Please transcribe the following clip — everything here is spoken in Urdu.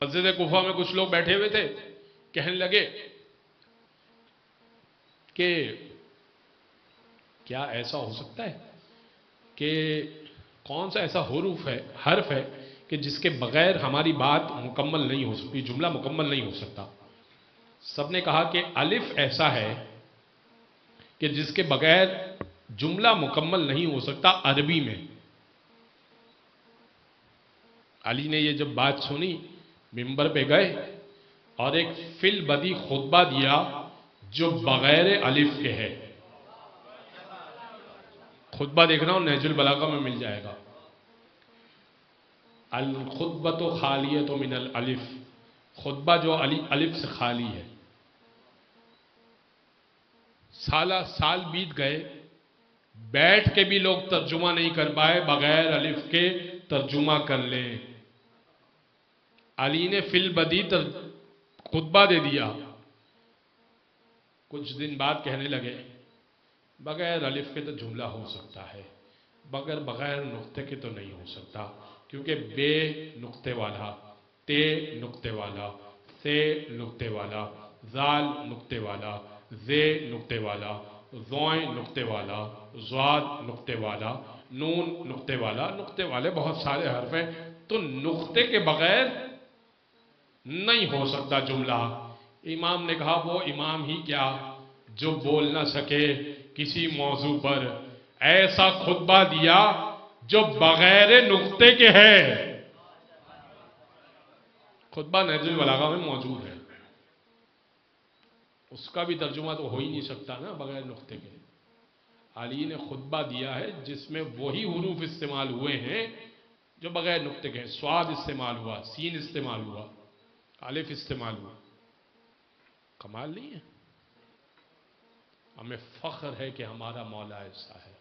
مسجد کوفہ میں کچھ لوگ بیٹھے ہوئے تھے، کہنے لگے کہ کیا ایسا ہو سکتا ہے کہ کون سا ایسا حرف ہے کہ جس کے بغیر ہماری بات مکمل نہیں ہو سکتی، جملہ مکمل نہیں ہو سکتا؟ سب نے کہا کہ الف ایسا ہے کہ جس کے بغیر جملہ مکمل نہیں ہو سکتا عربی میں۔ علی نے یہ جب بات سنی ممبر پہ گئے اور ایک فی البدی خطبہ دیا جو بغیر الف کے ہے۔ خطبہ دیکھ رہا ہوں، نہج البلاغہ میں مل جائے گا۔ الخطبۃ خالیۃ من الالف، خطبہ جو الف سے خالی ہے۔ سال بیت گئے، بیٹھ کے بھی لوگ ترجمہ نہیں کر پائے، بغیر الف کے ترجمہ کر لیں۔ علی نے فی البدی خطبہ دے دیا، کچھ دن بعد کہنے لگے بغیر الف کے تو جملہ ہو سکتا ہے، بغیر نقطے کے تو نہیں ہو سکتا، کیونکہ بے نقطے والا، تے نقطے والا، ثے نقطے والا، ذال نقطے والا، زے نقطے والا، ضوئیں نقطے والا، ضاد نقطے والا، نون نقطے والا، نقطے والے بہت سارے حرف ہیں، تو نقطے کے بغیر نہیں ہو سکتا جملہ۔ امام نے کہا وہ امام ہی کیا جو بول نہ سکے کسی موضوع پر، ایسا خطبہ دیا جو بغیر نقطے کے ہے۔ خطبہ نہج البلاغہ میں موجود ہے، اس کا بھی ترجمہ تو ہو ہی نہیں سکتا نا بغیر نقطے کے۔ علی نے خطبہ دیا ہے جس میں وہی حروف استعمال ہوئے ہیں جو بغیر نقطے کے ہیں۔ صاد استعمال ہوا، سین استعمال ہوا، الف استعمال ہوا۔ کمال نہیں ہے؟ ہمیں فخر ہے کہ ہمارا مولا ایسا ہے۔